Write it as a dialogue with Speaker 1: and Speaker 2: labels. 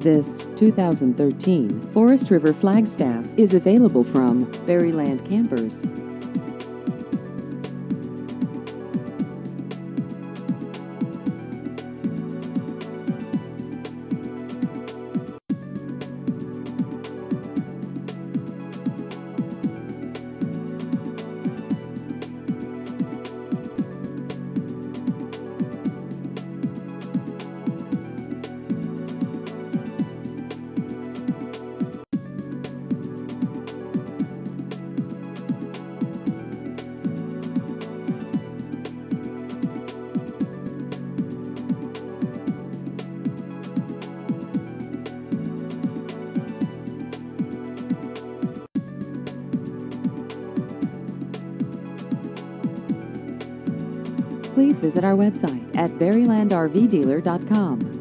Speaker 1: This 2013 Forest River Flagstaff is available from Berryland Campers. Please visit our website at berrylandrvdealer.com.